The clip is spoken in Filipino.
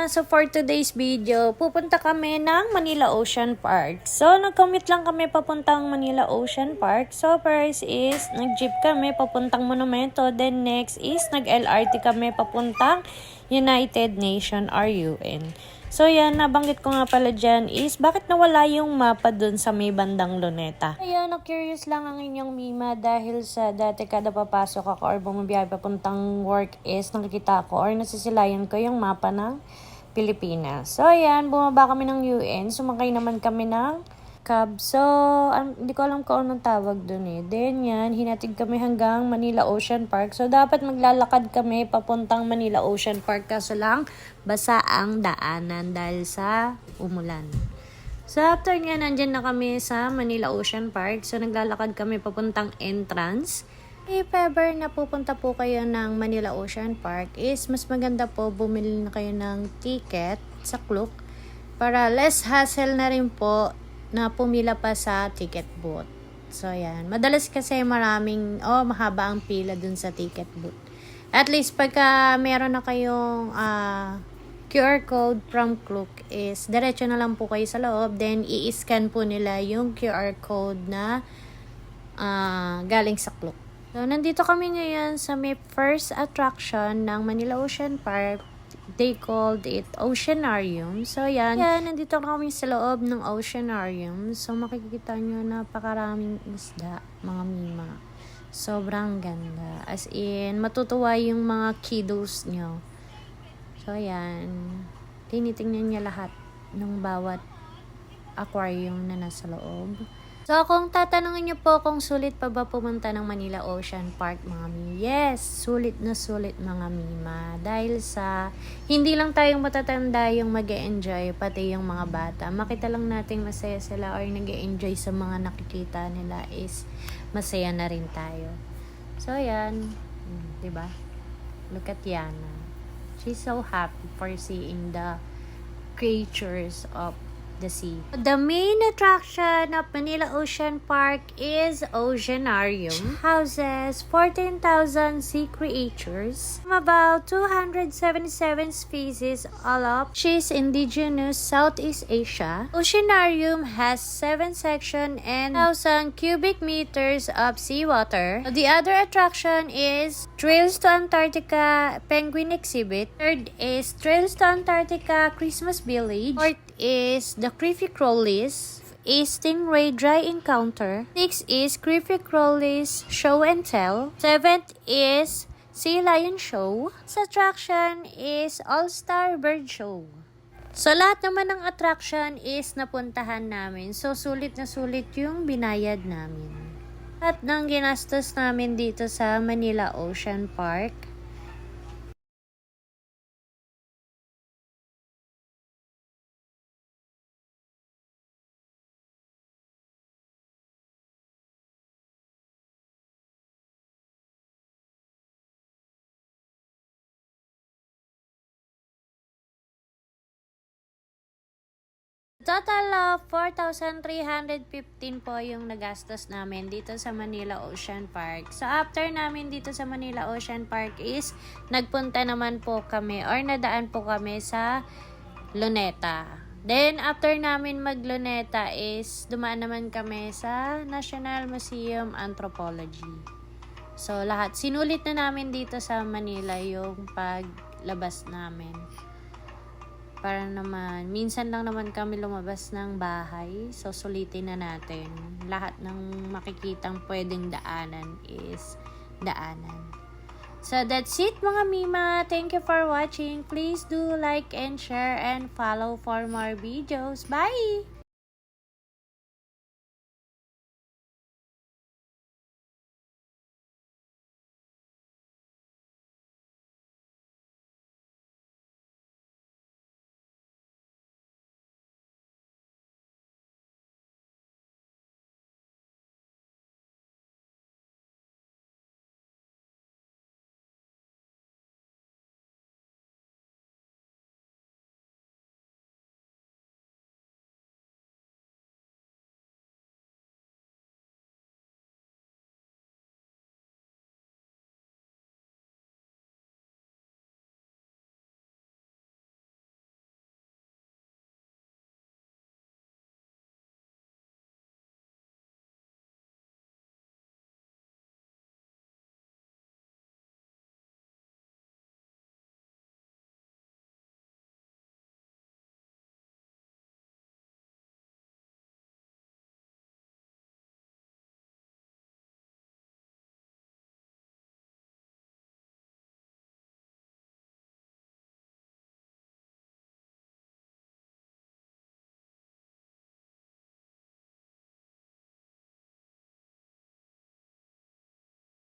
So for today's video, pupunta kami ng Manila Ocean Park. So nag-commute lang kami papuntang Manila Ocean Park. So first is nag-jeep kami papuntang Monumento. Then next is nag-LRT kami papuntang United Nations or UN. So yan, nabanggit ko nga pala dyan is bakit nawala yung mapa dun sa may bandang Luneta. Ayan, na-curious lang ang inyong Mima dahil sa dati kada papasok ako or bumabiyahe papuntang work is nakikita ko or nasisilayan ko yung mapa ng Pilipinas. So ayan, bumaba kami ng UN, sumakay naman kami ng cab. So, hindi ko alam kung anong tawag dun eh. Then yan, hinatid kami hanggang Manila Ocean Park. So, dapat maglalakad kami papuntang Manila Ocean Park. Kaso lang, basa ang daanan dahil sa umulan. So, after nga, nandyan na kami sa Manila Ocean Park. So, naglalakad kami papuntang entrance. If ever na pupunta po kayo ng Manila Ocean Park, is mas maganda po bumili na kayo ng ticket sa Klook para less hassle na rin po na pumila pa sa ticket booth. So, yan. Madalas kasi mahaba ang pila dun sa ticket booth. At least, pagka meron na kayong QR code from Klook is, diretso na lang po kayo sa loob. Then, i-scan po nila yung QR code na galing sa Klook. So, nandito kami ngayon sa may first attraction ng Manila Ocean Park. They called it Oceanarium. So, yan. Nandito kami sa loob ng Oceanarium. So, makikita nyo napakaraming isda, mga Mima. Sobrang ganda. As in, matutuwa yung mga kiddos nyo. So, yan. Tinitingnan niya lahat ng bawat aquarium na nasa loob. So, kung tatanungin niyo po kung sulit pa ba pumunta ng Manila Ocean Park, mga Mima, yes, sulit na sulit, mga Mima. Dahil sa, hindi lang tayong matatanda yung mag-e-enjoy, pati yung mga bata. Makita lang natin masaya sila or nag-e-enjoy sa mga nakikita nila is masaya na rin tayo. So, yan. Diba? Look at Yana. She's so happy for seeing the creatures of the sea. The main attraction of Manila Ocean Park is Oceanarium. Houses 14,000 sea creatures from about 277 species, all of which is indigenous Southeast Asia. Oceanarium has 7 sections and 1,000 cubic meters of seawater. The other attraction is Trails to Antarctica Penguin Exhibit. Third is Trails to Antarctica Christmas Village. Fourth is the Creepy Crawlies a Stingray Dry Encounter. Sixth is Creepy Crawlies Show and Tell. Seventh is Sea Lion Show. Sa attraction is All-Star Bird Show. So, lahat naman ng attraction is napuntahan namin. So, sulit na sulit yung binayad namin. At nang ginastos namin dito sa Manila Ocean Park, total of 4,315 po yung nagastos namin dito sa Manila Ocean Park. So, after namin dito sa Manila Ocean Park is, nagpunta naman po kami or nadaan po kami sa Luneta. Then, after namin mag-Luneta is, dumaan naman kami sa National Museum Anthropology. So, lahat. Sinulit na namin dito sa Manila yung paglabas namin. Para naman, minsan lang naman kami lumabas ng bahay. So, sulitin na natin. Lahat ng makikitang pwedeng daanan is daanan. So, that's it, mga Mima. Thank you for watching. Please do like and share and follow for more videos. Bye!